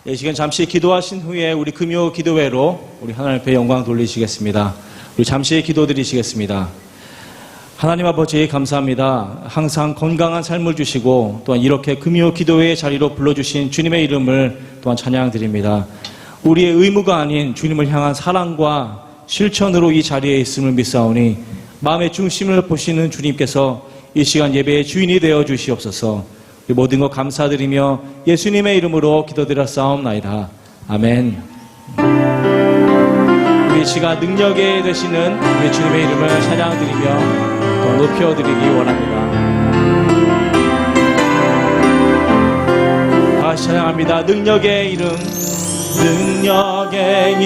이 시간 잠시 기도하신 후에 우리 금요 기도회로 우리 하나님 앞에 영광 돌리시겠습니다. 우리 잠시 기도드리시겠습니다. 하나님 아버지 감사합니다. 항상 건강한 삶을 주시고 또한 이렇게 금요 기도회의 자리로 불러주신 주님의 이름을 또한 찬양드립니다. 우리의 의무가 아닌 주님을 향한 사랑과 실천으로 이 자리에 있음을 믿사오니 마음의 중심을 보시는 주님께서 이 시간 예배의 주인이 되어 주시옵소서. 모든 것 감사드리며 예수님의 이름으로 기도드렸사옵나이다. 아멘. 우리 시간 능력에 되시는 우리 주님의 이름을 찬양드리며 더 높여드리기 원합니다. 다시 찬양합니다. 능력의 이름, 능력의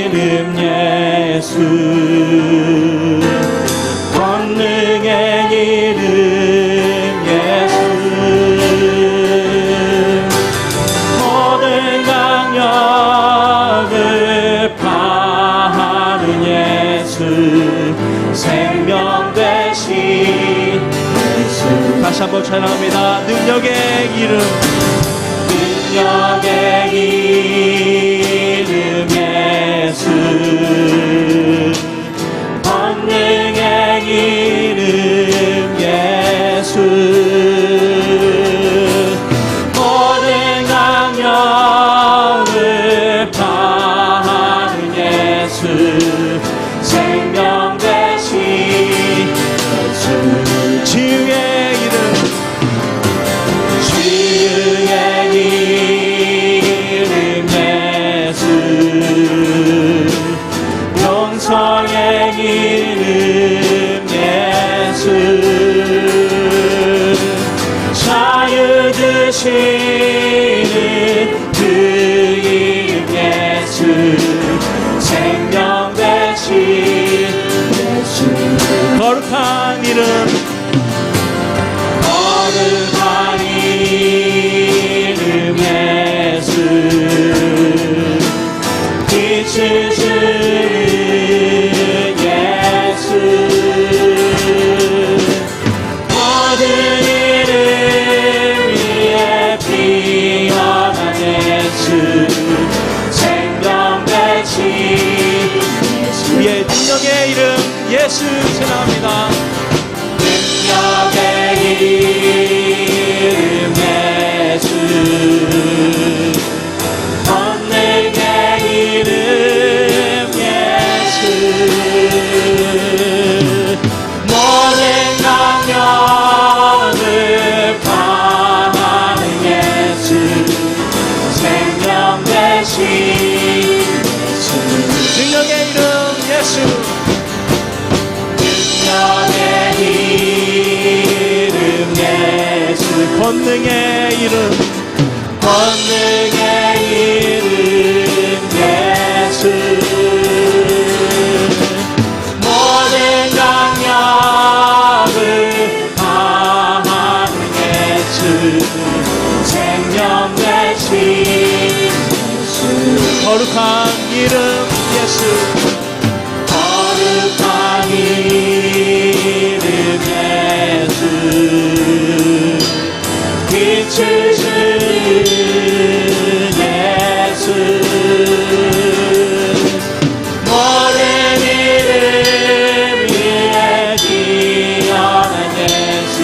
이름 예수, 권능의 이름 예수, 모든 강력을 파하는 예수, 생명 되신 예수. 다시 한번 찬양합니다. 능력의 이름, 능력의 이름 예수, 권능의 이름 예수, 모든 강력을 파하는 예수, 생명 되신 예수. 주의 이름, 주의 이름 예수, 용서의 이름 예수, 자유 주시는 그 이름 예수, 생명 되신 예수. 거룩한 이름, 거룩한 이름 예수, 빛을 주는 예수, 모든 이름 위에 피어난 예수, 생명 되신 예수. 우리의 능력의 이름 예수 찬양합니다. 능력의 이름 예수, 권능의 이름 예수, 모든 강력을 파하는 예수, 생명 되신 예수. 능력의 이름 예수, 능력의 이름 예수, 권능의 이름, 권능의 이름 예수, 모든 강력을 파하는 예수, 생명 되신 예수. 거룩한 이름 예수, 거룩한 이름 예수, 빛을 주는 예수, 모든 이름 위에 피어난 예수,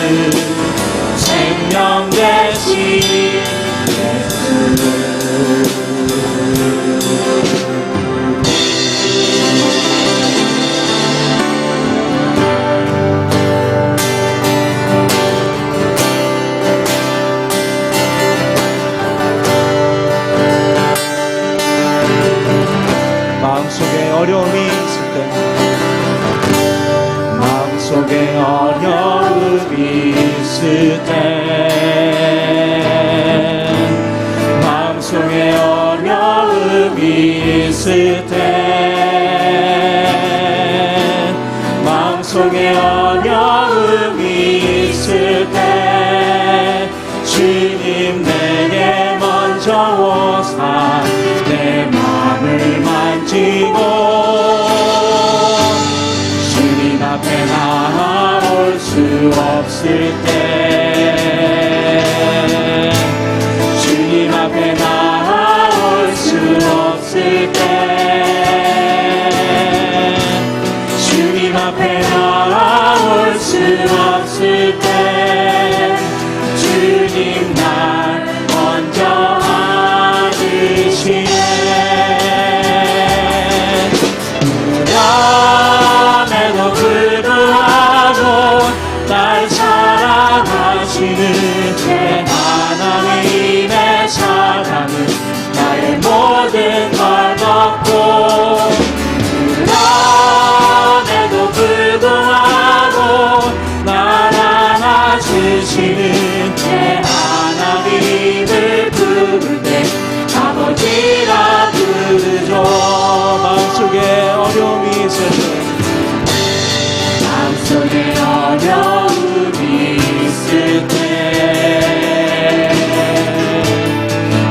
생명 되신 예수. 마음속에 어려움이 있을 때, 마음속에 어려움이 있을 때, 마음속에 어려움이 있을 때, 마음속에 어려움이 있을 때, 주님 내게 먼저 오사 내 마음을 만지고 주님 앞에 나올 수 없을 때, 주님 앞에 수 없을 때 주님 날 먼저 안으시네. 두려움에도 불구하고 날 사랑하시는 내 하나님의 사랑은 나의 모든 걸 덮고, 두려움에도 불구하고 날 안아주시는 내 하나님을 부를 때 아버지라 부르죠. 마음속에 어려움이 있을 때, 마음속에 어려움이 있을 때,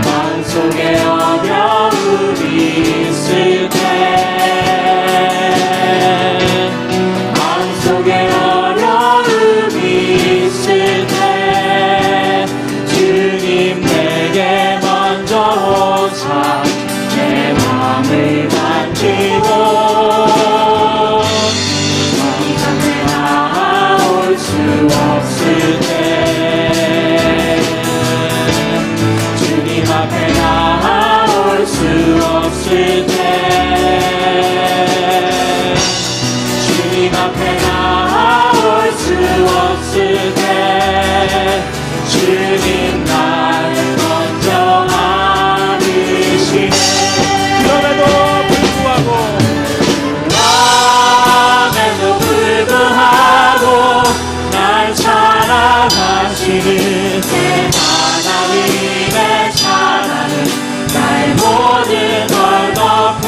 마음속에 어려움이 있을 때, 마음속에 어려움이 있을 때 주님 내게 먼저 오사 내 마음을 만지고 수 없을 때 주님 앞에 나올 수 없을 때 주님 앞에 나올 수 없을 때 주님 날 먼저 안으시네. 그럼에도 불구하고 날 사랑하시는 내 하나님의 사랑은 나의 모든 걸 덮고,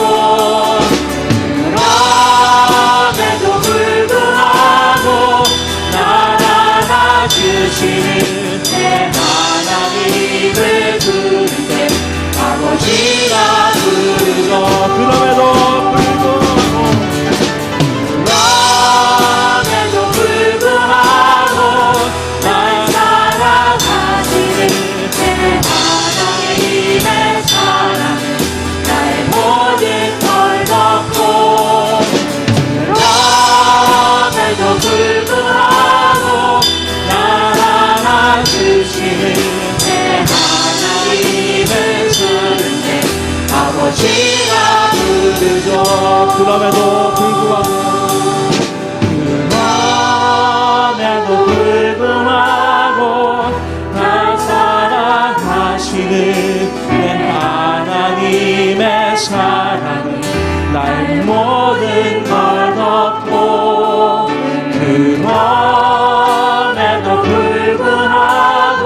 그럼에도 불구하고 날 안아주시는 내 하나님을 부를 때 아버지라 부르죠. 그럼에도 그럼에도 불구하고 날 사랑하시는 내 하나님의 사랑은 나의 모든 걸 덮고, 그럼에도 불구하고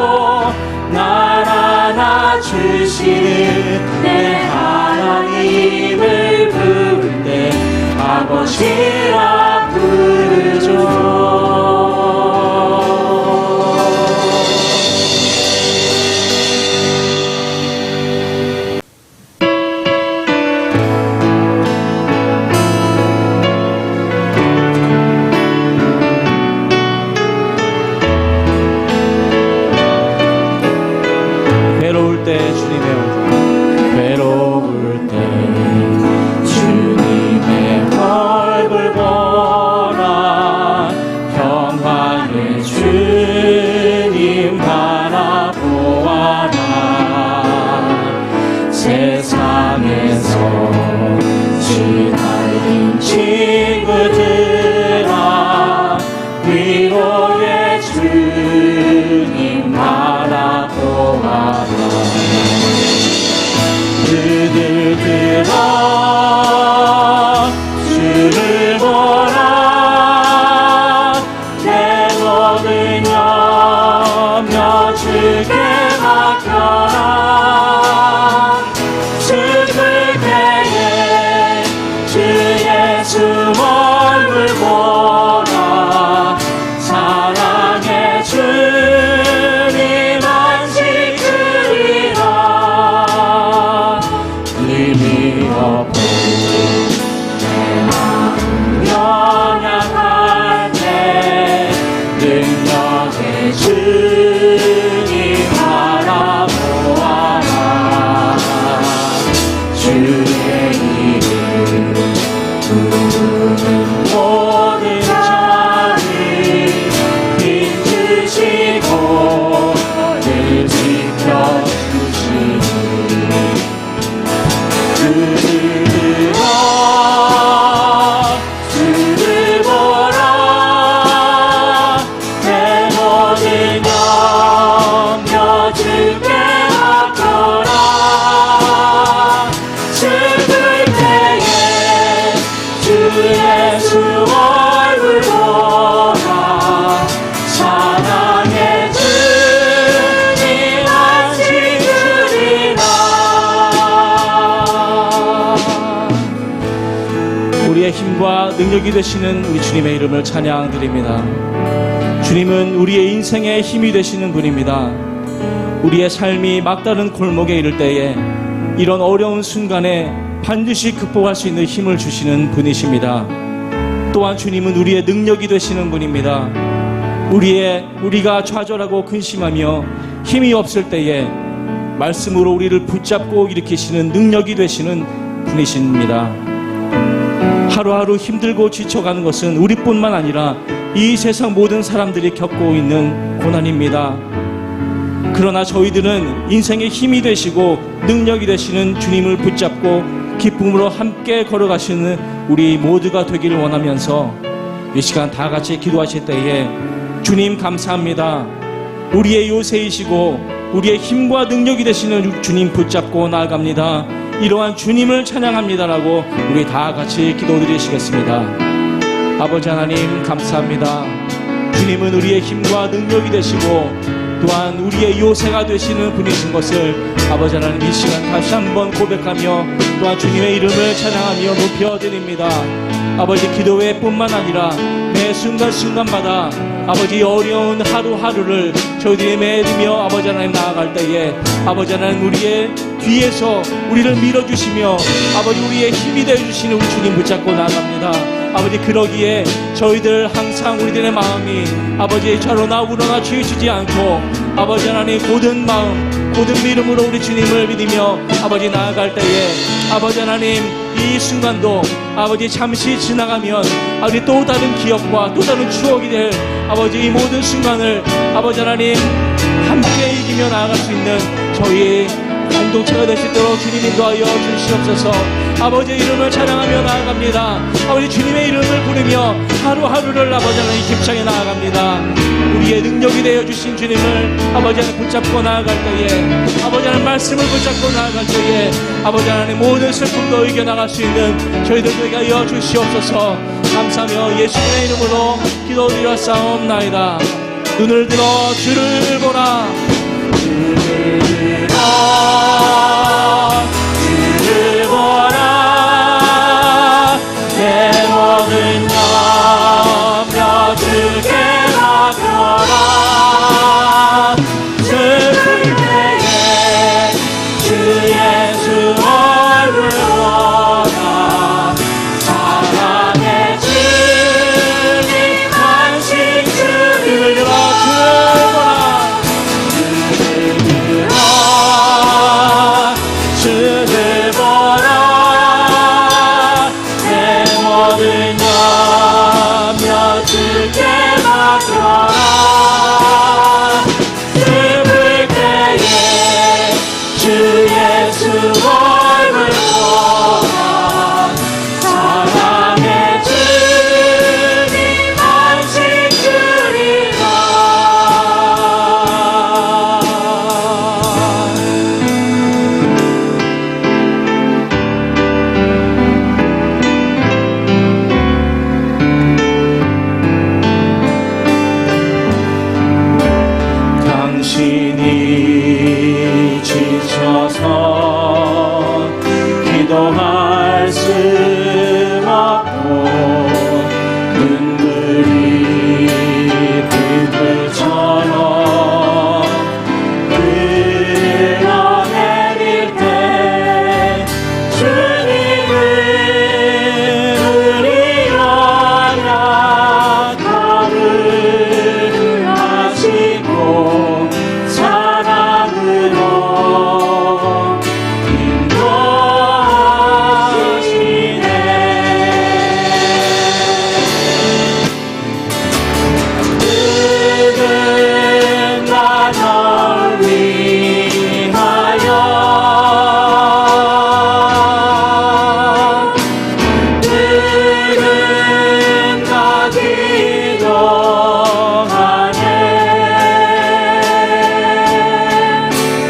날 안아주시는 내 하나님을 부를 때 아버지라 부르죠. 외로울 때 주님의 얼굴, 외로울 때 주님의 얼굴 보라. 평화의 주님 바라보아라. 세상에서 시달린 친구들아, 위로의 주님 바라보아라. 그들 들어 주를 보라. 내 모든 염려 주께 맡겨라. 슬플 때에 주 예수 얼굴 보라. 사랑의 주님 안식으리라. 의미 없고 내 마음 연약할 때 능력의 능력이 되시는 우리 주님의 이름을 찬양드립니다. 주님은 우리의 인생의 힘이 되시는 분입니다. 우리의 삶이 막다른 골목에 이를 때에 이런 어려운 순간에 반드시 극복할 수 있는 힘을 주시는 분이십니다. 또한 주님은 우리의 능력이 되시는 분입니다. 우리가 좌절하고 근심하며 힘이 없을 때에 말씀으로 우리를 붙잡고 일으키시는 능력이 되시는 분이십니다. 하루하루 힘들고 지쳐가는 것은 우리뿐만 아니라 이 세상 모든 사람들이 겪고 있는 고난입니다. 그러나 저희들은 인생의 힘이 되시고 능력이 되시는 주님을 붙잡고 기쁨으로 함께 걸어가시는 우리 모두가 되기를 원하면서 이 시간 다 같이 기도하실 때에 주님 감사합니다. 우리의 요새이시고 우리의 힘과 능력이 되시는 주님 붙잡고 나아갑니다. 이러한 주님을 찬양합니다라고 우리 다 같이 기도드리시겠습니다. 아버지 하나님 감사합니다. 주님은 우리의 힘과 능력이 되시고 또한 우리의 요새가 되시는 분이신 것을 아버지 하나님 이 시간 다시 한번 고백하며 또한 주님의 이름을 찬양하며 높여드립니다. 아버지 기도회뿐만 아니라 매 순간순간마다 아버지 어려운 하루하루를 저희들이 매이며 아버지 하나님 나아갈 때에 아버지 하나님 우리의 뒤에서 우리를 밀어주시며 아버지 우리의 힘이 되어주시는 우리 주님 붙잡고 나아갑니다. 아버지 그러기에 저희들 항상 우리들의 마음이 아버지 저러나 우러나 취해지지 않고 아버지 하나님 고든 마음 고든 믿음으로 우리 주님을 믿으며 아버지 나아갈 때에 아버지 하나님 이 순간도 아버지 잠시 지나가면 아버지 또 다른 기억과 또 다른 추억이 될 아버지 이 모든 순간을 아버지 하나님 함께 이기며 나아갈 수 있는 저희 공동체가 될 수 있도록 주님 인도하여 주시옵소서. 아버지의 이름을 찬양하며 나아갑니다. 아버지 주님의 이름을 부르며 하루하루를 아버지 하나님 힘차게 나아갑니다. 우리의 능력이 되어주신 주님을 아버지 하나님 붙잡고 나아갈 때에 아버지 하나님 말씀을 붙잡고 나아갈 때에 아버지 하나님 모든 슬픔도 이겨나갈 수 있는 저희들 되게 하여 주시옵소서. 감사하며 예수님의 이름으로 기도드렸사옵나이다. 눈을 들어 주를 보라. 주를 보라. 내 모든 염려 주께 맡겨라. 슬플 때에 주 예수 얼굴 보라. 사랑의 주님 간신 주를 들어 주를 보라. 내 모든 염려 주께 맡겨라. 슬플 때에 주 예수 얼굴 보라. 사랑의 주님 안식 주리라. 당신이 지쳐서 기도할 수 없고 눈물이 빗물처럼 흘러내릴 때 주님은 우리 연약함을 하시고 사랑으로 인도하시네. 누군가 널 위하여 누군가 기도하네.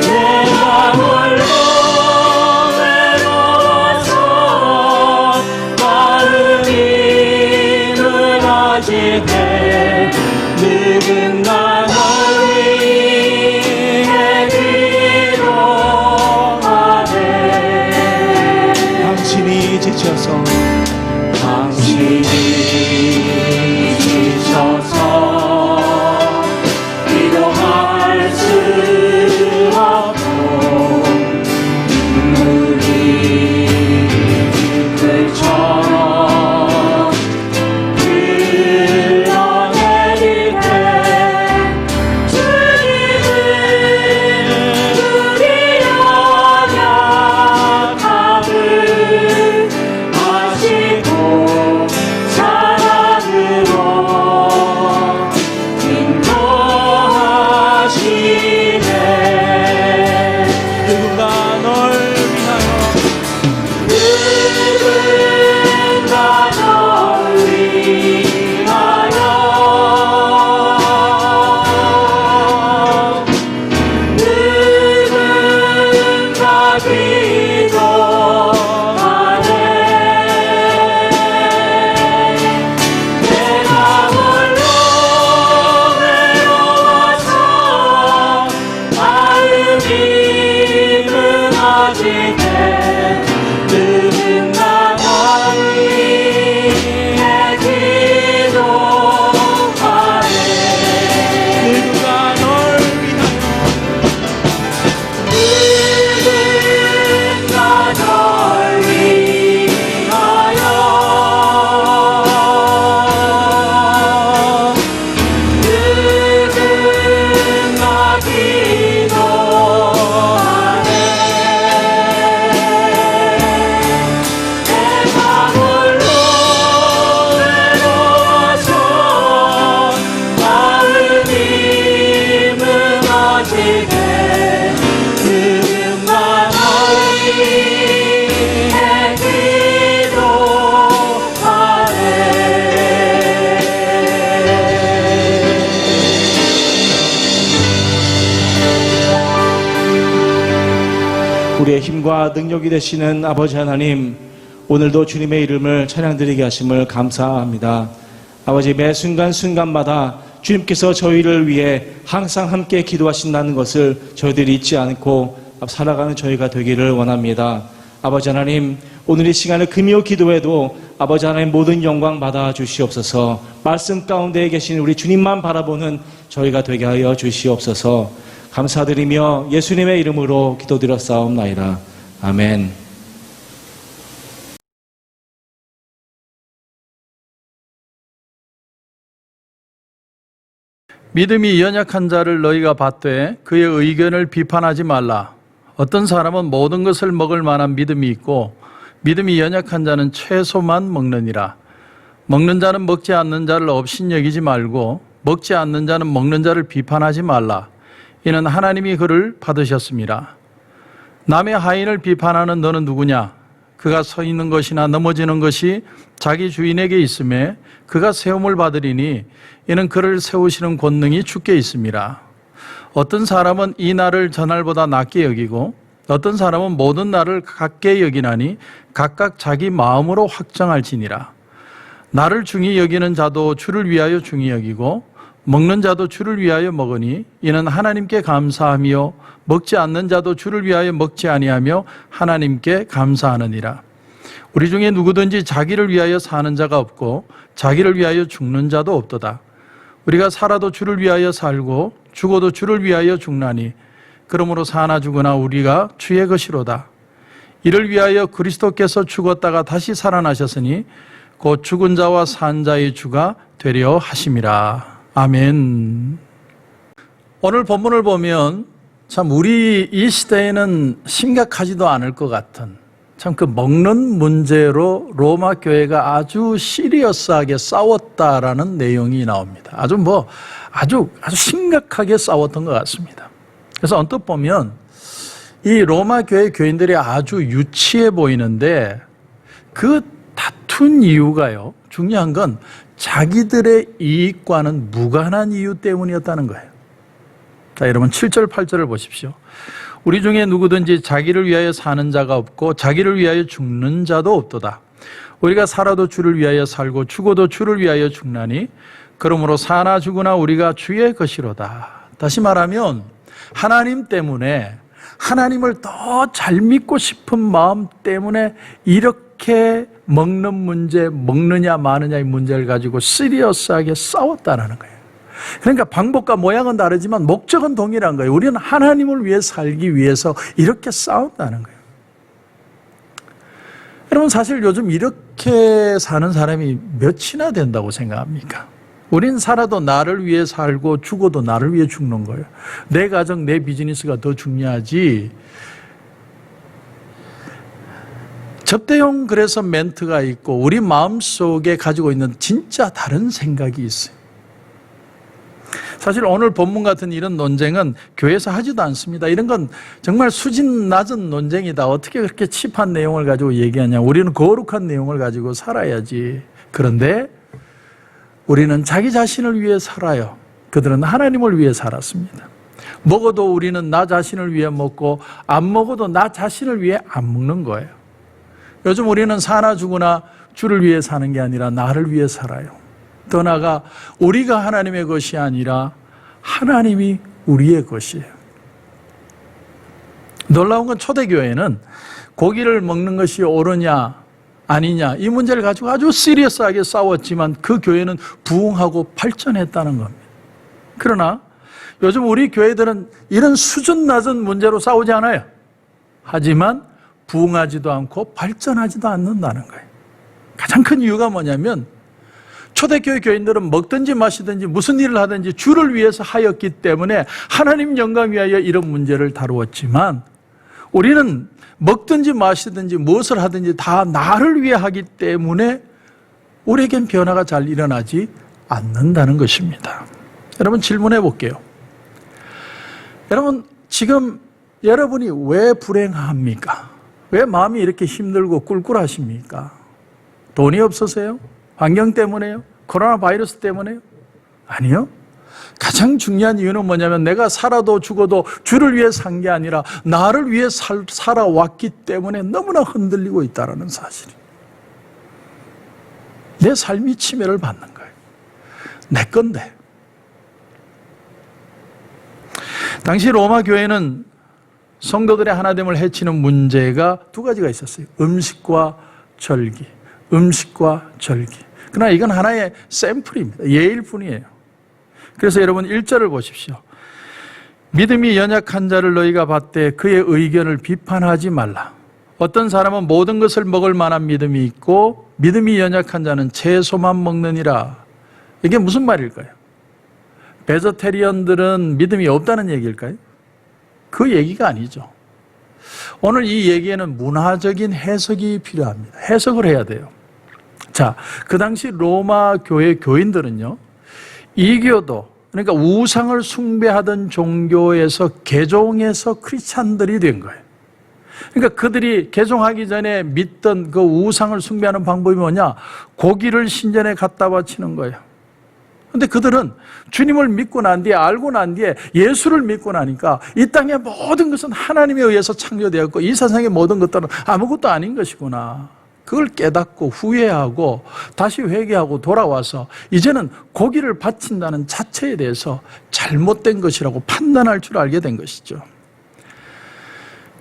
내가 홀로 외로워서 마음이 무너질 때 누군가 널 위해 기도하네. 당신이 지쳐서 당신이 우리의 힘과 능력이 되시는 아버지 하나님, 오늘도 주님의 이름을 찬양드리게 하심을 감사합니다. 아버지, 매 순간순간마다 주님께서 저희를 위해 항상 함께 기도하신다는 것을 저희들이 잊지 않고 살아가는 저희가 되기를 원합니다. 아버지 하나님, 오늘 이 시간을 금요 기도에도 아버지 하나님 모든 영광 받아 주시옵소서. 말씀 가운데 계신 우리 주님만 바라보는 저희가 되게 하여 주시옵소서. 감사드리며 예수님의 이름으로 기도드렸사옵나이다. 아멘. 믿음이 연약한 자를 너희가 받되 그의 의견을 비판하지 말라. 어떤 사람은 모든 것을 먹을 만한 믿음이 있고 믿음이 연약한 자는 채소만 먹느니라. 먹는 자는 먹지 않는 자를 업신여기지 말고 먹지 않는 자는 먹는 자를 비판하지 말라. 이는 하나님이 그를 받으셨습니다. 남의 하인을 비판하는 너는 누구냐? 그가 서 있는 것이나 넘어지는 것이 자기 주인에게 있음에 그가 세움을 받으리니 이는 그를 세우시는 권능이 주께 있습니다. 어떤 사람은 이 날을 저날보다 낮게 여기고 어떤 사람은 모든 날을 같게 여기나니 각각 자기 마음으로 확정할지니라. 나를 중히 여기는 자도 주를 위하여 중히 여기고 먹는 자도 주를 위하여 먹으니 이는 하나님께 감사하며 먹지 않는 자도 주를 위하여 먹지 아니하며 하나님께 감사하느니라. 우리 중에 누구든지 자기를 위하여 사는 자가 없고 자기를 위하여 죽는 자도 없도다. 우리가 살아도 주를 위하여 살고 죽어도 주를 위하여 죽나니 그러므로 사나 죽으나 우리가 주의 것이로다. 이를 위하여 그리스도께서 죽었다가 다시 살아나셨으니 곧 죽은 자와 산 자의 주가 되려 하심이라. 아멘. 오늘 본문을 보면 참 우리 이 시대에는 심각하지도 않을 것 같은 참 그 먹는 문제로 로마 교회가 아주 시리어스하게 싸웠다라는 내용이 나옵니다. 아주 심각하게 싸웠던 것 같습니다. 그래서 언뜻 보면 이 로마 교회 교인들이 아주 유치해 보이는데 그 다툰 이유가요, 중요한 건 자기들의 이익과는 무관한 이유 때문이었다는 거예요. 자, 여러분 7절 8절을 보십시오. 우리 중에 누구든지 자기를 위하여 사는 자가 없고 자기를 위하여 죽는 자도 없도다. 우리가 살아도 주를 위하여 살고 죽어도 주를 위하여 죽나니 그러므로 사나 죽으나 우리가 주의 것이로다. 다시 말하면 하나님 때문에, 하나님을 더 잘 믿고 싶은 마음 때문에 이렇게 먹는 문제, 먹느냐 마느냐의 문제를 가지고 시리어스하게 싸웠다는 거예요. 그러니까 방법과 모양은 다르지만 목적은 동일한 거예요. 우리는 하나님을 위해 살기 위해서 이렇게 싸운다는 거예요. 여러분, 사실 요즘 이렇게 사는 사람이 몇이나 된다고 생각합니까? 우린 살아도 나를 위해 살고 죽어도 나를 위해 죽는 거예요. 내 가정, 내 비즈니스가 더 중요하지. 접대용 그래서 멘트가 있고 우리 마음속에 가지고 있는 진짜 다른 생각이 있어요. 사실 오늘 본문 같은 이런 논쟁은 교회에서 하지도 않습니다. 이런 건 정말 수준 낮은 논쟁이다. 어떻게 그렇게 칩한 내용을 가지고 얘기하냐. 우리는 거룩한 내용을 가지고 살아야지. 그런데 우리는 자기 자신을 위해 살아요. 그들은 하나님을 위해 살았습니다. 먹어도 우리는 나 자신을 위해 먹고 안 먹어도 나 자신을 위해 안 먹는 거예요. 요즘 우리는 사나 죽으나 주를 위해 사는 게 아니라 나를 위해 살아요. 더 나아가 우리가 하나님의 것이 아니라 하나님이 우리의 것이에요. 놀라운 건 초대교회는 고기를 먹는 것이 옳으냐 아니냐 이 문제를 가지고 아주 시리어스하게 싸웠지만 그 교회는 부흥하고 발전했다는 겁니다. 그러나 요즘 우리 교회들은 이런 수준 낮은 문제로 싸우지 않아요. 하지만 부흥하지도 않고 발전하지도 않는다는 거예요. 가장 큰 이유가 뭐냐면 초대교회 교인들은 먹든지 마시든지 무슨 일을 하든지 주를 위해서 하였기 때문에 하나님 영광 위하여 이런 문제를 다루었지만, 우리는 먹든지 마시든지 무엇을 하든지 다 나를 위해 하기 때문에 우리에겐 변화가 잘 일어나지 않는다는 것입니다. 여러분, 질문해 볼게요. 여러분, 지금 여러분이 왜 불행합니까? 왜 마음이 이렇게 힘들고 꿀꿀하십니까? 돈이 없어서요? 환경 때문에요? 코로나 바이러스 때문에요? 아니요. 가장 중요한 이유는 뭐냐면, 내가 살아도 죽어도 주를 위해 산 게 아니라 나를 위해 살아왔기 때문에 너무나 흔들리고 있다는 사실입니다. 내 삶이 침해를 받는 거예요. 내 건데. 당시 로마 교회는 성도들의 하나됨을 해치는 문제가 두 가지가 있었어요. 음식과 절기. 음식과 절기. 그러나 이건 하나의 샘플입니다. 예일 뿐이에요. 그래서 여러분 1절을 보십시오. 믿음이 연약한 자를 너희가 봤되 그의 의견을 비판하지 말라. 어떤 사람은 모든 것을 먹을 만한 믿음이 있고 믿음이 연약한 자는 채소만 먹느니라. 이게 무슨 말일까요? 베저테리언들은 믿음이 없다는 얘기일까요? 그 얘기가 아니죠. 오늘 이 얘기에는 문화적인 해석이 필요합니다. 해석을 해야 돼요. 자, 그 당시 로마 교회 교인들은요, 이교도, 그러니까 우상을 숭배하던 종교에서 개종해서 크리스찬들이 된 거예요. 그러니까 그들이 개종하기 전에 믿던 그 우상을 숭배하는 방법이 뭐냐? 고기를 신전에 갖다 바치는 거예요. 근데 그들은 주님을 믿고 난 뒤에, 알고 난 뒤에 예수를 믿고 나니까 이 땅의 모든 것은 하나님에 의해서 창조되었고 이 세상의 모든 것들은 아무것도 아닌 것이구나. 그걸 깨닫고 후회하고 다시 회개하고 돌아와서 이제는 고기를 바친다는 자체에 대해서 잘못된 것이라고 판단할 줄 알게 된 것이죠.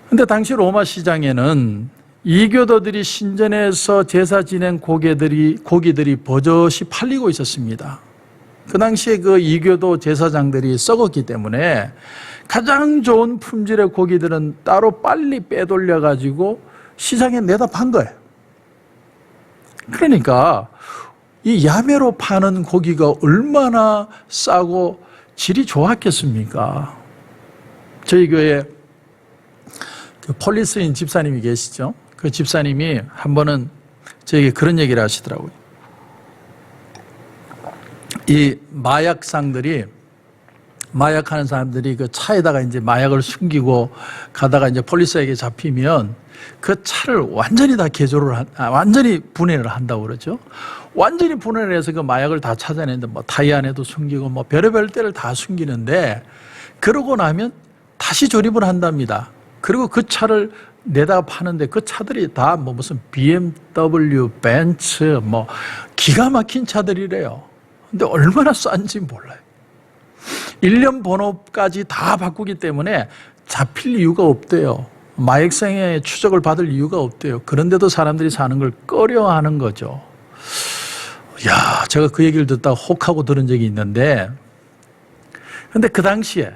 근데 당시 로마 시장에는 이교도들이 신전에서 제사 지낸 고기들이 버젓이 팔리고 있었습니다. 그 당시에 그 이교도 제사장들이 썩었기 때문에 가장 좋은 품질의 고기들은 따로 빨리 빼돌려가지고 시장에 내다 판 거예요. 그러니까 이 야매로 파는 고기가 얼마나 싸고 질이 좋았겠습니까? 저희 교회에 그 폴리스인 집사님이 계시죠? 그 집사님이 한 번은 저에게 그런 얘기를 하시더라고요. 이 마약상들이, 마약하는 사람들이 그 차에다가 이제 마약을 숨기고 가다가 이제 폴리스에게 잡히면 그 차를 완전히 다 완전히 분해를 한다고 그러죠. 완전히 분해를 해서 그 마약을 다 찾아내는데 뭐 타이 안에도 숨기고 뭐 별의별 데를 다 숨기는데, 그러고 나면 다시 조립을 한답니다. 그리고 그 차를 내다가 파는데 그 차들이 다 뭐 무슨 BMW, 벤츠, 뭐 기가 막힌 차들이래요. 근데 얼마나 싼지 몰라요. 1년 번호까지 다 바꾸기 때문에 잡힐 이유가 없대요. 마약상의 추적을 받을 이유가 없대요. 그런데도 사람들이 사는 걸 꺼려하는 거죠. 야, 제가 그 얘기를 듣다가 혹하고 들은 적이 있는데, 근데 그 당시에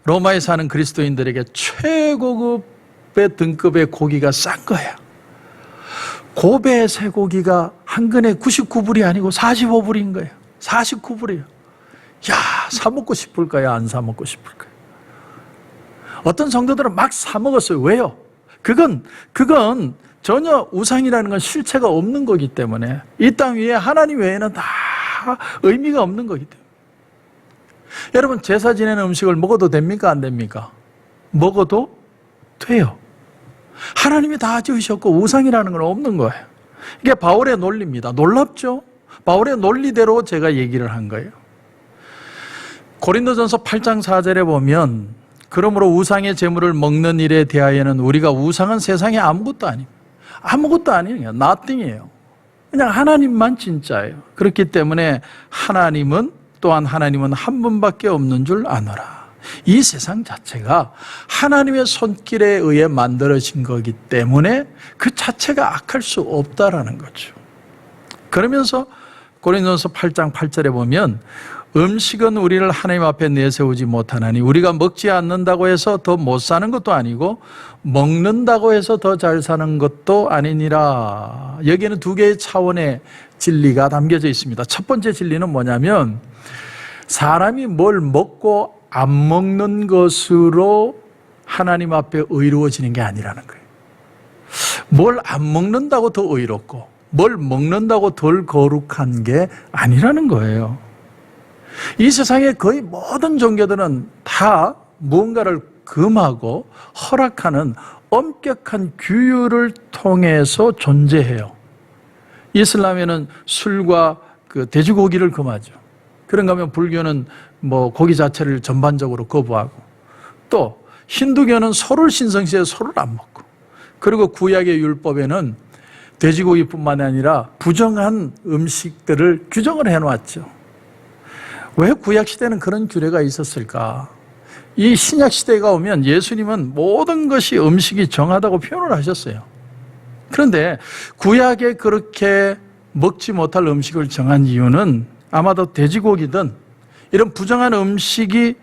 로마에 사는 그리스도인들에게 최고급의 등급의 고기가 싼 거야. 고배 쇠고기가 한 근에 99불이 아니고 45불인 거예요. 49불이에요. 야, 사 먹고 싶을까요? 안 사 먹고 싶을까요? 어떤 성도들은 막 사 먹었어요. 왜요? 그건 전혀 우상이라는 건 실체가 없는 거기 때문에, 이 땅 위에 하나님 외에는 다 의미가 없는 거기 때문에. 여러분, 제사 지내는 음식을 먹어도 됩니까? 안 됩니까? 먹어도 돼요. 하나님이 다 지으셨고 우상이라는 건 없는 거예요. 이게 바울의 논리입니다. 놀랍죠? 바울의 논리대로 제가 얘기를 한 거예요. 고린도전서 8장 4절에 보면, 그러므로 우상의 제물을 먹는 일에 대하여는 우리가 우상은 세상에 아무것도 아닙니다. 아무것도 아니에요. nothing이에요. 그냥 하나님만 진짜예요. 그렇기 때문에 또한 하나님은 한 분밖에 없는 줄 아노라. 이 세상 자체가 하나님의 손길에 의해 만들어진 거기 때문에 그 자체가 악할 수 없다라는 거죠. 그러면서 고린도전서 8장 8절에 보면, 음식은 우리를 하나님 앞에 내세우지 못하나니 우리가 먹지 않는다고 해서 더 못 사는 것도 아니고 먹는다고 해서 더 잘 사는 것도 아니니라. 여기에는 두 개의 차원의 진리가 담겨져 있습니다. 첫 번째 진리는 뭐냐면 사람이 뭘 먹고 안 먹는 것으로 하나님 앞에 의로워지는 게 아니라는 거예요. 뭘 안 먹는다고 더 의롭고 뭘 먹는다고 덜 거룩한 게 아니라는 거예요. 이 세상의 거의 모든 종교들은 다 무언가를 금하고 허락하는 엄격한 규율을 통해서 존재해요. 이슬람에는 술과 돼지고기를 금하죠. 그런가 하면 불교는 고기 자체를 전반적으로 거부하고, 또 힌두교는 소를 신성시해 소를 안 먹고, 그리고 구약의 율법에는 돼지고기뿐만 아니라 부정한 음식들을 규정을 해놓았죠. 왜 구약시대는 그런 규례가 있었을까? 이 신약시대가 오면 예수님은 모든 것이 음식이 정하다고 표현을 하셨어요. 그런데 구약에 그렇게 먹지 못할 음식을 정한 이유는 아마도 돼지고기든 이런 부정한 음식이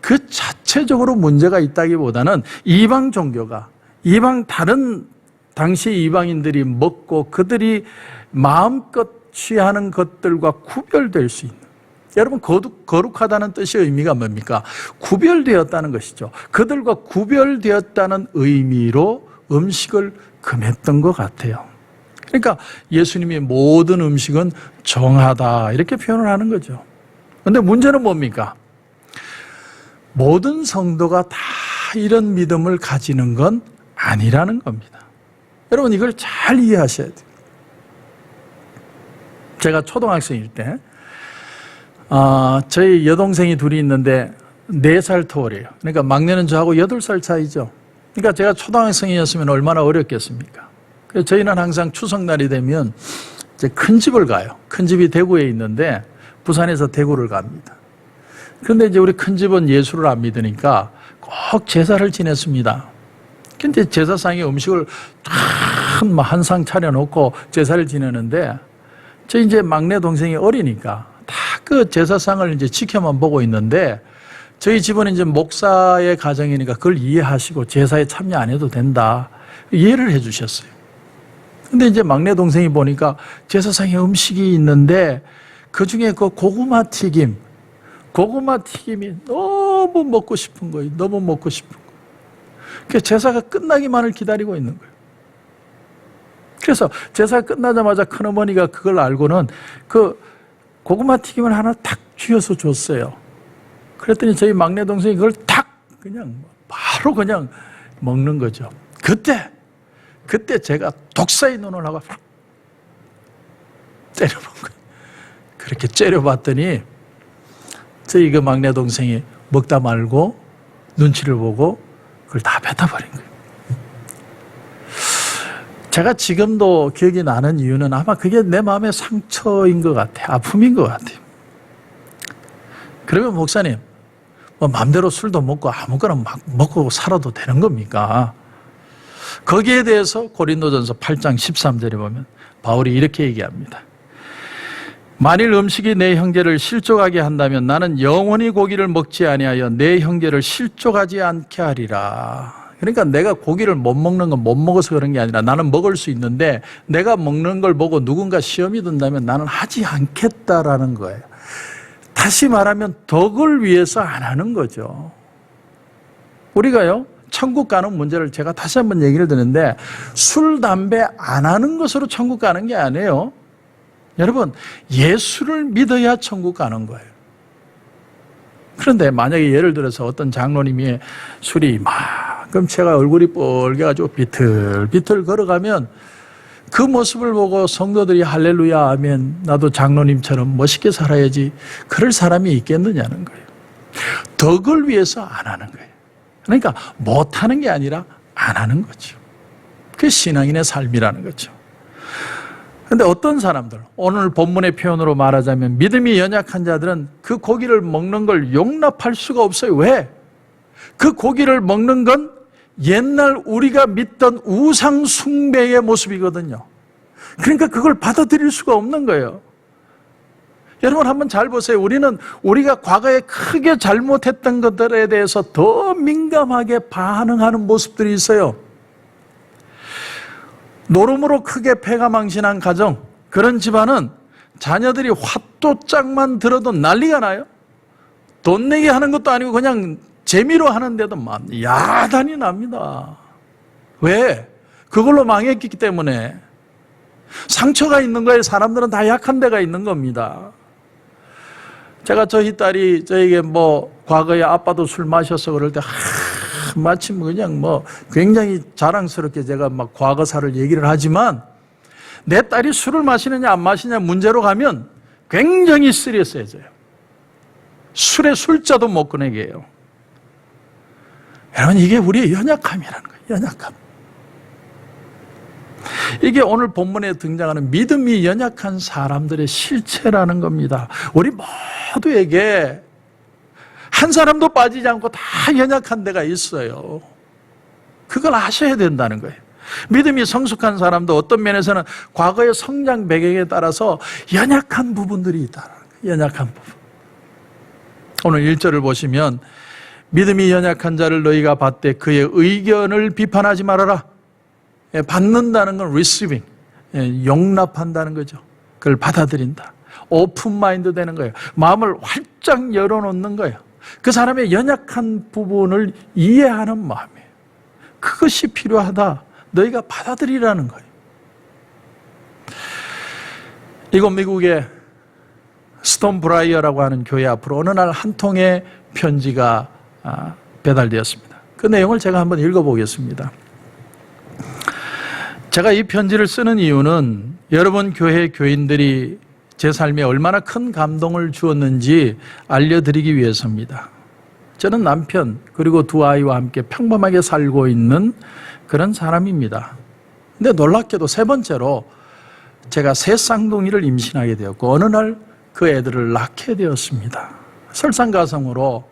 그 자체적으로 문제가 있다기보다는 이방 종교가 다른 당시 이방인들이 먹고 그들이 마음껏 취하는 것들과 구별될 수 있는, 여러분 거룩하다는 뜻의 의미가 뭡니까? 구별되었다는 것이죠. 그들과 구별되었다는 의미로 음식을 금했던 것 같아요. 그러니까 예수님이 모든 음식은 정하다 이렇게 표현을 하는 거죠. 그런데 문제는 뭡니까? 모든 성도가 다 이런 믿음을 가지는 건 아니라는 겁니다. 여러분 이걸 잘 이해하셔야 돼요. 제가 초등학생일 때 저희 여동생이 둘이 있는데 4살 터울이에요. 그러니까 막내는 저하고 8살 차이죠. 그러니까 제가 초등학생이었으면 얼마나 어렸겠습니까? 그래서 저희는 항상 추석날이 되면 이제 큰 집을 가요. 큰 집이 대구에 있는데 부산에서 대구를 갑니다. 그런데 이제 우리 큰 집은 예수를 안 믿으니까 꼭 제사를 지냈습니다. 근데 제사상에 음식을 한 상 차려놓고 제사를 지내는데 저 이제 막내 동생이 어리니까 다 그 제사상을 이제 지켜만 보고 있는데 저희 집은 이제 목사의 가정이니까 그걸 이해하시고 제사에 참여 안 해도 된다 이해를 해 주셨어요. 근데 이제 막내 동생이 보니까 제사상에 음식이 있는데 그 중에 그 고구마 튀김이 너무 먹고 싶은 거예요. 너무 먹고 싶은 거예요. 그래서 제사가 끝나기만을 기다리고 있는 거예요. 그래서 제사가 끝나자마자 큰어머니가 그걸 알고는 그 고구마 튀김을 하나 탁 쥐어서 줬어요. 그랬더니 저희 막내 동생이 그걸 바로 그냥 먹는 거죠. 그때 제가 독사의 눈을 하고 째려본 거예요. 그렇게 째려봤더니 저희 그 막내 동생이 먹다 말고 눈치를 보고 그걸 다 뱉어버린 거예요. 제가 지금도 기억이 나는 이유는 아마 그게 내 마음의 상처인 것 같아요. 아픔인 것 같아요. 그러면 목사님, 마음대로 술도 먹고 아무거나 막 먹고 살아도 되는 겁니까? 거기에 대해서 고린도전서 8장 13절에 보면 바울이 이렇게 얘기합니다. 만일 음식이 내 형제를 실족하게 한다면 나는 영원히 고기를 먹지 아니하여 내 형제를 실족하지 않게 하리라. 그러니까 내가 고기를 못 먹는 건 못 먹어서 그런 게 아니라 나는 먹을 수 있는데 내가 먹는 걸 보고 누군가 시험이 든다면 나는 하지 않겠다라는 거예요. 다시 말하면 덕을 위해서 안 하는 거죠. 우리가요, 천국 가는 문제를 제가 다시 한번 얘기를 드는데 술, 담배 안 하는 것으로 천국 가는 게 아니에요. 여러분, 예수를 믿어야 천국 가는 거예요. 그런데 만약에 예를 들어서 어떤 장로님이 술이 이만큼 채가 얼굴이 뻘개가지고 비틀비틀 걸어가면 그 모습을 보고 성도들이 할렐루야 하면 나도 장로님처럼 멋있게 살아야지 그럴 사람이 있겠느냐는 거예요. 덕을 위해서 안 하는 거예요. 그러니까 못하는 게 아니라 안 하는 거죠. 그게 신앙인의 삶이라는 거죠. 그런데 어떤 사람들, 오늘 본문의 표현으로 말하자면 믿음이 연약한 자들은 그 고기를 먹는 걸 용납할 수가 없어요. 왜? 그 고기를 먹는 건 옛날 우리가 믿던 우상 숭배의 모습이거든요. 그러니까 그걸 받아들일 수가 없는 거예요. 여러분 한번 잘 보세요. 우리가 과거에 크게 잘못했던 것들에 대해서 더 민감하게 반응하는 모습들이 있어요. 노름으로 크게 패가 망신한 가정, 그런 집안은 자녀들이 화또짝만 들어도 난리가 나요. 돈 내게 하는 것도 아니고 그냥 재미로 하는데도 막 야단이 납니다. 왜? 그걸로 망했기 때문에. 상처가 있는 거예요. 사람들은 다 약한 데가 있는 겁니다. 제가 저희 딸이 저에게 과거에 아빠도 술 마셔서 그럴 때 마침 그냥 굉장히 자랑스럽게 제가 막 과거사를 얘기를 하지만 내 딸이 술을 마시느냐 안 마시느냐 문제로 가면 굉장히 시리어스해져요. 술에 술자도 못 꺼내게 해요. 여러분, 이게 우리의 연약함이라는 거예요. 연약함. 이게 오늘 본문에 등장하는 믿음이 연약한 사람들의 실체라는 겁니다. 우리 모두에게 한 사람도 빠지지 않고 다 연약한 데가 있어요. 그걸 아셔야 된다는 거예요. 믿음이 성숙한 사람도 어떤 면에서는 과거의 성장 배경에 따라서 연약한 부분들이 있다는 거예요. 연약한 부분. 오늘 1절을 보시면 믿음이 연약한 자를 너희가 받되 그의 의견을 비판하지 말아라. 받는다는 건 receiving, 용납한다는 거죠. 그걸 받아들인다. 오픈 마인드 되는 거예요. 마음을 활짝 열어놓는 거예요. 그 사람의 연약한 부분을 이해하는 마음이에요. 그것이 필요하다. 너희가 받아들이라는 거예요. 이곳 미국의 스톤 브라이어라고 하는 교회 앞으로 어느 날 한 통의 편지가 배달되었습니다. 그 내용을 제가 한번 읽어보겠습니다. 제가 이 편지를 쓰는 이유는 여러분 교회 교인들이 제 삶에 얼마나 큰 감동을 주었는지 알려드리기 위해서입니다. 저는 남편 그리고 두 아이와 함께 평범하게 살고 있는 그런 사람입니다. 근데 놀랍게도 세 번째로 제가 새 쌍둥이를 임신하게 되었고 어느 날 그 애들을 낳게 되었습니다. 설상가상으로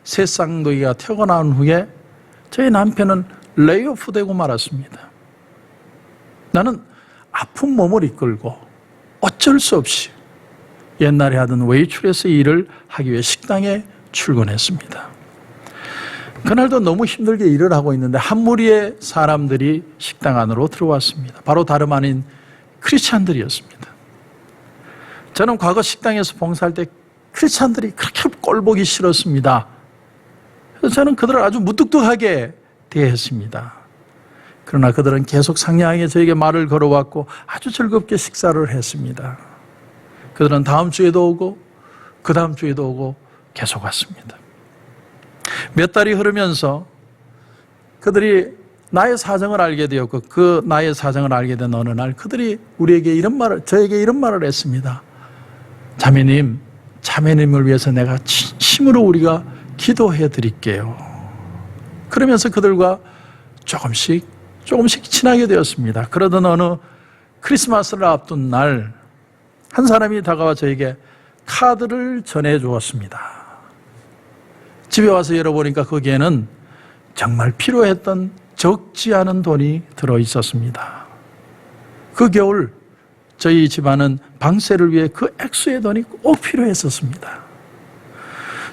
새 쌍둥이가 태어난 후에 저희 남편은 레이오프 되고 말았습니다. 나는 아픈 몸을 이끌고 어쩔 수 없이 옛날에 하던 웨이트레스 일을 하기 위해 식당에 출근했습니다. 그날도 너무 힘들게 일을 하고 있는데 한 무리의 사람들이 식당 안으로 들어왔습니다. 바로 다름 아닌 크리스찬들이었습니다. 저는 과거 식당에서 봉사할 때 크리스찬들이 그렇게 꼴보기 싫었습니다. 그래서 저는 그들을 아주 무뚝뚝하게 대했습니다. 그러나 그들은 계속 상냥하게 저에게 말을 걸어왔고 아주 즐겁게 식사를 했습니다. 그들은 다음 주에도 오고 그 다음 주에도 오고 계속 왔습니다. 몇 달이 흐르면서 그들이 나의 사정을 알게 되었고 그 나의 사정을 알게 된 어느 날 그들이 저에게 이런 말을 했습니다. 자매님, 자매님을 위해서 내가 진심으로 우리가 기도해 드릴게요. 그러면서 그들과 조금씩 친하게 되었습니다. 그러던 어느 크리스마스를 앞둔 날 한 사람이 다가와 저에게 카드를 전해 주었습니다. 집에 와서 열어보니까 거기에는 정말 필요했던 적지 않은 돈이 들어 있었습니다. 그 겨울 저희 집안은 방세를 위해 그 액수의 돈이 꼭 필요했었습니다.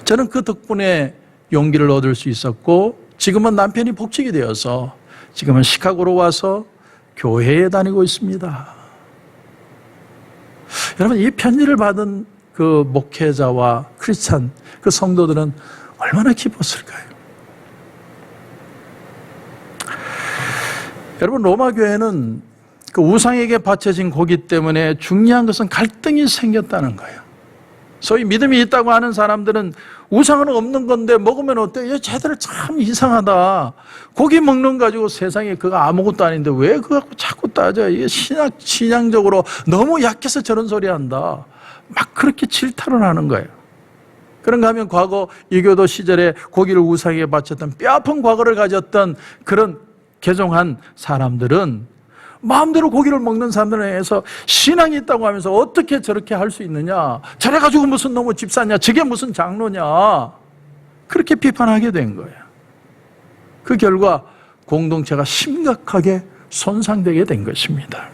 저는 그 덕분에 용기를 얻을 수 있었고 지금은 남편이 복직이 되어서 지금은 시카고로 와서 교회에 다니고 있습니다. 여러분, 이 편지를 받은 그 목회자와 크리스찬, 그 성도들은 얼마나 기뻤을까요? 여러분, 로마 교회는 그 우상에게 바쳐진 고기 때문에 중요한 것은 갈등이 생겼다는 거예요. 소위 믿음이 있다고 하는 사람들은 우상은 없는 건데 먹으면 어때요? 쟤들 참 이상하다. 고기 먹는 거 가지고 세상에 그거 아무것도 아닌데 왜 그거 갖고 자꾸 따져? 이게 신앙적으로 너무 약해서 저런 소리 한다. 막 그렇게 질타를 하는 거예요. 그런가 하면 과거 이교도 시절에 고기를 우상에게 바쳤던 뼈아픈 과거를 가졌던 그런 개종한 사람들은 마음대로 고기를 먹는 사람들에 의해서 신앙이 있다고 하면서 어떻게 저렇게 할 수 있느냐, 저래가지고 무슨 너무 집사냐, 저게 무슨 장로냐, 그렇게 비판하게 된 거예요. 그 결과 공동체가 심각하게 손상되게 된 것입니다.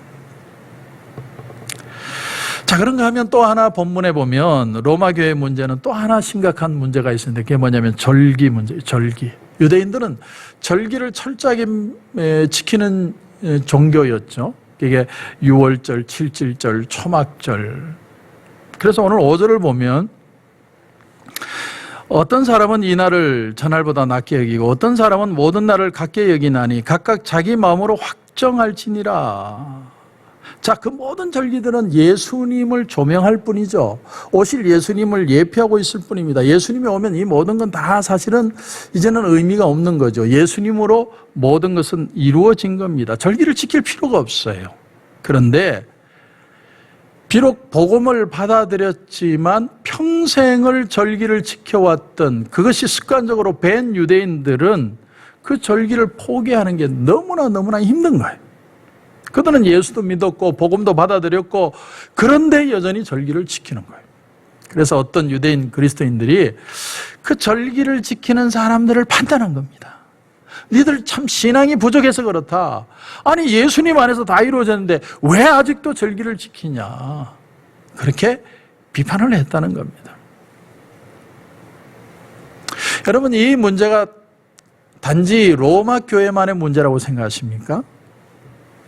자, 그런가 하면 또 하나 본문에 보면 로마 교회 문제는 또 하나 심각한 문제가 있었는데 그게 뭐냐면 절기 문제예요. 절기. 유대인들은 절기를 철저하게 지키는 종교였죠. 이게 6월절, 7.7절, 초막절. 그래서 오늘 5절을 보면 어떤 사람은 이 날을 전날보다 낮게 여기고 어떤 사람은 모든 날을 같게 여기나니 각각 자기 마음으로 확정할지니라. 자, 그 모든 절기들은 예수님을 조명할 뿐이죠. 오실 예수님을 예표하고 있을 뿐입니다. 예수님이 오면 이 모든 건 다 사실은 이제는 의미가 없는 거죠. 예수님으로 모든 것은 이루어진 겁니다. 절기를 지킬 필요가 없어요. 그런데 비록 복음을 받아들였지만 평생을 절기를 지켜왔던 그것이 습관적으로 밴 유대인들은 그 절기를 포기하는 게 너무나 힘든 거예요. 그들은 예수도 믿었고 복음도 받아들였고 그런데 여전히 절기를 지키는 거예요. 그래서 어떤 유대인 그리스도인들이 그 절기를 지키는 사람들을 판단한 겁니다. 니들 참 신앙이 부족해서 그렇다. 아니 예수님 안에서 다 이루어졌는데 왜 아직도 절기를 지키냐. 그렇게 비판을 했다는 겁니다. 여러분, 이 문제가 단지 로마 교회만의 문제라고 생각하십니까?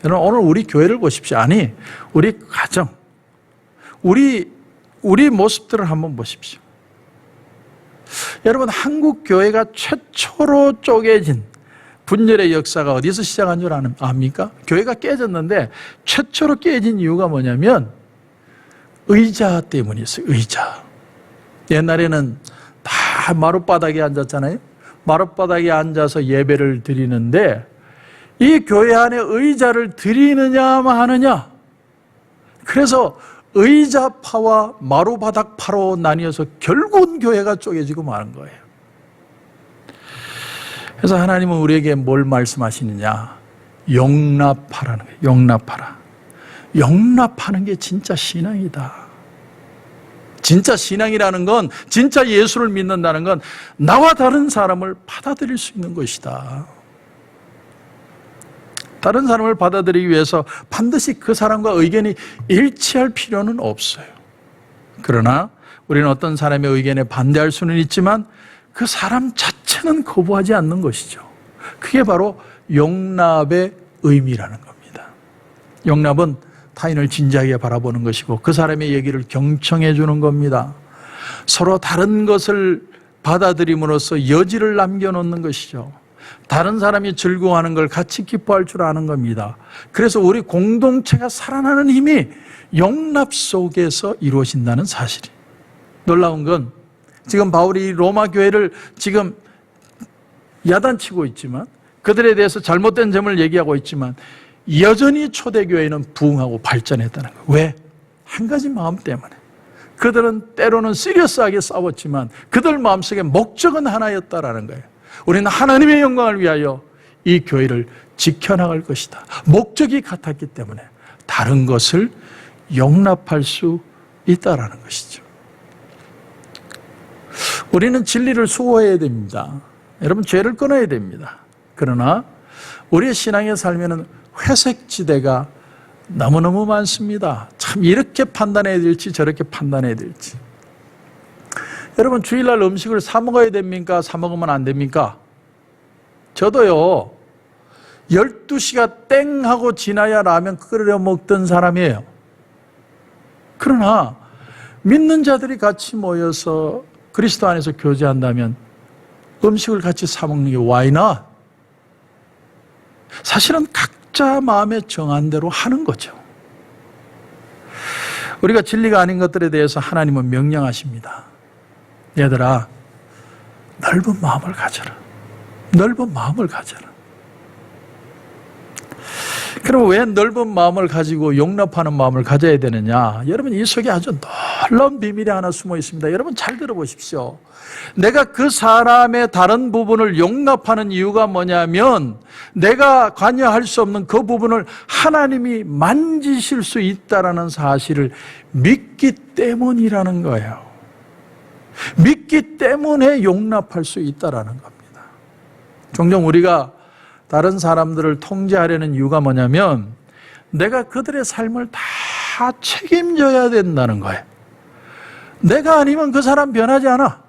여러분, 오늘 우리 교회를 보십시오. 아니, 우리 가정, 우리 모습들을 한번 보십시오. 여러분, 한국 교회가 최초로 쪼개진 분열의 역사가 어디서 시작한 줄 압니까? 교회가 깨졌는데 최초로 깨진 이유가 뭐냐면 의자 때문이었어요. 의자. 옛날에는 다 마룻바닥에 앉았잖아요. 마룻바닥에 앉아서 예배를 드리는데 이 교회 안에 의자를 드리느냐 마느냐. 그래서 의자파와 마룻바닥파로 나뉘어서 결국은 교회가 쪼개지고 마는 거예요. 그래서 하나님은 우리에게 뭘 말씀하시느냐? 용납하라는 거예요. 용납하라. 용납하는 게 진짜 신앙이다. 진짜 신앙이라는 건, 진짜 예수를 믿는다는 건 나와 다른 사람을 받아들일 수 있는 것이다. 다른 사람을 받아들이기 위해서 반드시 그 사람과 의견이 일치할 필요는 없어요. 그러나 우리는 어떤 사람의 의견에 반대할 수는 있지만 그 사람 자체는 거부하지 않는 것이죠. 그게 바로 용납의 의미라는 겁니다. 용납은 타인을 진지하게 바라보는 것이고 그 사람의 얘기를 경청해 주는 겁니다. 서로 다른 것을 받아들임으로써 여지를 남겨놓는 것이죠. 다른 사람이 즐거워하는 걸 같이 기뻐할 줄 아는 겁니다. 그래서 우리 공동체가 살아나는 힘이 용납 속에서 이루어진다는 사실이. 놀라운 건 지금 바울이 로마 교회를 지금 야단치고 있지만 그들에 대해서 잘못된 점을 얘기하고 있지만 여전히 초대교회는 부흥하고 발전했다는 거예요. 왜? 한 가지 마음 때문에. 그들은 때로는 시리어스하게 싸웠지만 그들 마음속에 목적은 하나였다라는 거예요. 우리는 하나님의 영광을 위하여 이 교회를 지켜나갈 것이다. 목적이 같았기 때문에 다른 것을 용납할 수 있다라는 것이죠. 우리는 진리를 수호해야 됩니다. 여러분, 죄를 끊어야 됩니다. 그러나 우리의 신앙의 삶에는 회색지대가 너무너무 많습니다. 참 이렇게 판단해야 될지 저렇게 판단해야 될지. 여러분, 주일날 음식을 사 먹어야 됩니까? 사 먹으면 안 됩니까? 저도요 12시가 땡 하고 지나야 라면 끓여 먹던 사람이에요. 그러나 믿는 자들이 같이 모여서 그리스도 안에서 교제한다면 음식을 같이 사 먹는 게 why not? 사실은 각자 마음에 정한 대로 하는 거죠. 우리가 진리가 아닌 것들에 대해서 하나님은 명령하십니다. 얘들아, 넓은 마음을 가져라. 넓은 마음을 가져라. 그럼 왜 넓은 마음을 가지고 용납하는 마음을 가져야 되느냐? 여러분, 이 속에 아주 놀라운 비밀이 하나 숨어 있습니다. 여러분, 잘 들어보십시오. 내가 그 사람의 다른 부분을 용납하는 이유가 뭐냐면 내가 관여할 수 없는 그 부분을 하나님이 만지실 수 있다는 사실을 믿기 때문이라는 거예요. 믿기 때문에 용납할 수 있다는 겁니다. 종종 우리가 다른 사람들을 통제하려는 이유가 뭐냐면 내가 그들의 삶을 다 책임져야 된다는 거예요. 내가 아니면 그 사람 변하지 않아.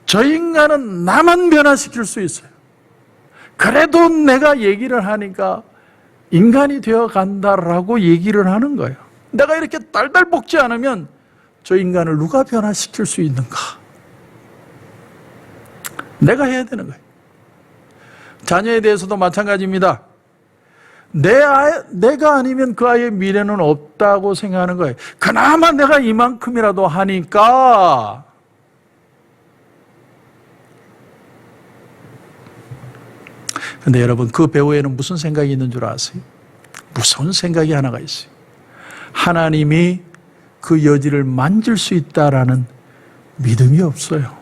저 인간은 나만 변화시킬 수 있어요. 그래도 내가 얘기를 하니까 인간이 되어 간다라고 얘기를 하는 거예요. 내가 이렇게 달달 볶지 않으면 저 인간을 누가 변화시킬 수 있는가? 내가 해야 되는 거예요. 자녀에 대해서도 마찬가지입니다. 내가 아니면 그 아이의 미래는 없다고 생각하는 거예요. 그나마 내가 이만큼이라도 하니까. 근데 여러분, 그 배후에는 무슨 생각이 있는 줄 아세요? 무서운 생각이 하나가 있어요. 하나님이 그 여지를 만질 수 있다라는 믿음이 없어요.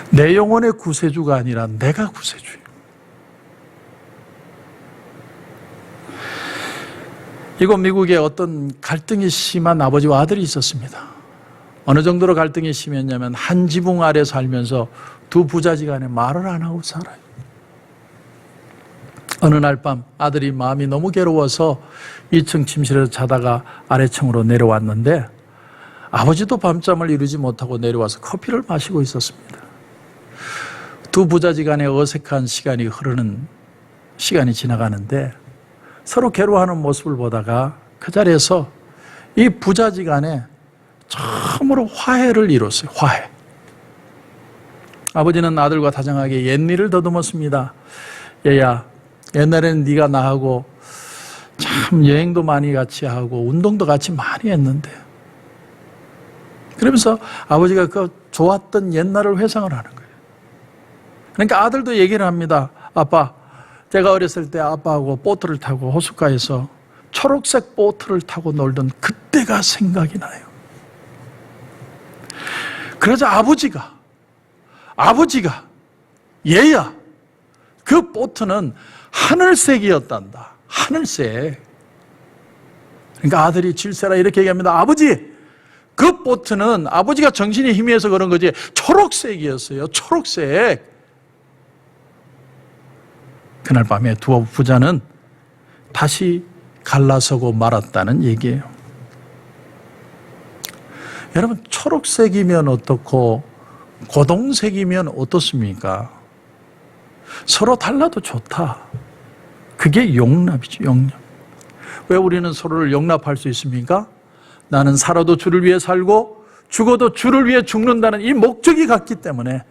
내 영혼의 구세주가 아니라 내가 구세주예요. 이곳 미국에 어떤 갈등이 심한 아버지와 아들이 있었습니다. 어느 정도로 갈등이 심했냐면 한 지붕 아래 살면서 두 부자지간에 말을 안 하고 살아요. 어느 날 밤 아들이 마음이 너무 괴로워서 2층 침실에서 자다가 아래층으로 내려왔는데 아버지도 밤잠을 이루지 못하고 내려와서 커피를 마시고 있었습니다. 두 부자지간에 어색한 시간이 지나가는데 서로 괴로워하는 모습을 보다가 그 자리에서 이 부자지간에 처음으로 화해를 이뤘어요. 화해. 아버지는 아들과 다정하게 옛일을 더듬었습니다. 얘야, 옛날에는 네가 나하고 참 여행도 많이 같이 하고 운동도 같이 많이 했는데, 그러면서 아버지가 그 좋았던 옛날을 회상을 하는 거예요. 그러니까 아들도 얘기를 합니다. 아빠, 제가 어렸을 때 아빠하고 보트를 타고 호숫가에서 초록색 보트를 타고 놀던 그때가 생각이 나요. 그러자 아버지가 얘야, 그 보트는 하늘색이었단다. 하늘색. 그러니까 아들이 질세라 이렇게 얘기합니다. 아버지, 그 보트는 아버지가 정신이 희미해서 그런 거지 초록색이었어요. 초록색. 그날 밤에 두 부자는 다시 갈라서고 말았다는 얘기예요. 여러분, 초록색이면 어떻고 고동색이면 어떻습니까? 서로 달라도 좋다. 그게 용납이죠. 용납. 왜 우리는 서로를 용납할 수 있습니까? 나는 살아도 주를 위해 살고 죽어도 주를 위해 죽는다는 이 목적이 같기 때문에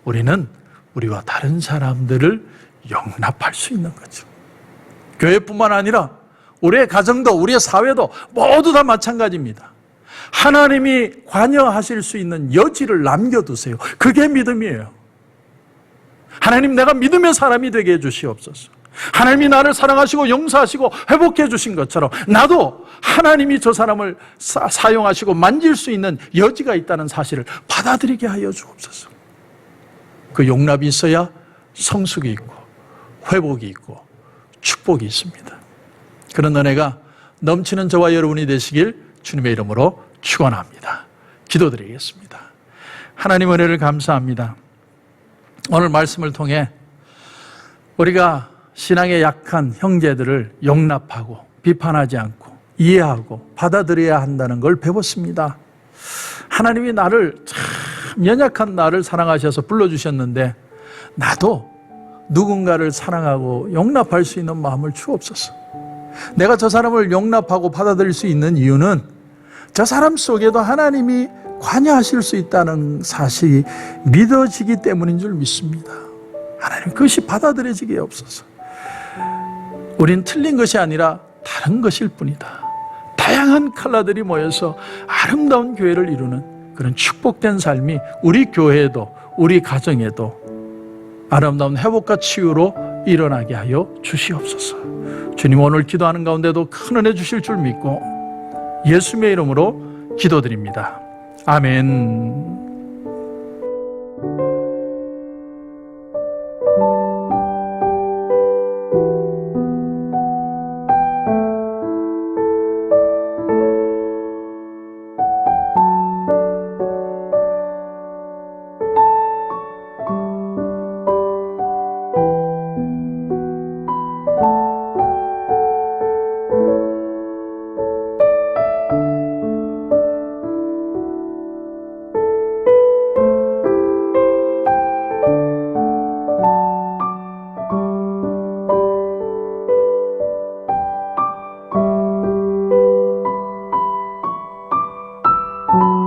우리는 우리와 다른 사람들을 용납할 수 있는 거죠. 교회뿐만 아니라 우리의 가정도 우리의 사회도 모두 다 마찬가지입니다. 하나님이 관여하실 수 있는 여지를 남겨두세요. 그게 믿음이에요. 하나님, 내가 믿음의 사람이 되게 해주시옵소서. 하나님이 나를 사랑하시고 용서하시고 회복해 주신 것처럼 나도 하나님이 저 사람을 사용하시고 만질 수 있는 여지가 있다는 사실을 받아들이게 하여 주옵소서. 그 용납이 있어야 성숙이 있고 회복이 있고 축복이 있습니다. 그런 은혜가 넘치는 저와 여러분이 되시길 주님의 이름으로 축원합니다. 기도드리겠습니다. 하나님, 은혜를 감사합니다. 오늘 말씀을 통해 우리가 신앙에 약한 형제들을 용납하고 비판하지 않고 이해하고 받아들여야 한다는 걸 배웠습니다. 하나님이 나를 참 연약한 나를 사랑하셔서 불러주셨는데 나도 누군가를 사랑하고 용납할 수 있는 마음을 주옵소서. 내가 저 사람을 용납하고 받아들일 수 있는 이유는 저 사람 속에도 하나님이 관여하실 수 있다는 사실이 믿어지기 때문인 줄 믿습니다. 하나님, 그것이 받아들여지게 없어서. 우린 틀린 것이 아니라 다른 것일 뿐이다. 다양한 컬러들이 모여서 아름다운 교회를 이루는 그런 축복된 삶이 우리 교회에도 우리 가정에도 아름다운 회복과 치유로 일어나게 하여 주시옵소서. 주님, 오늘 기도하는 가운데도 큰 은혜 주실 줄 믿고 예수님의 이름으로 기도드립니다. 아멘. 기도합니다.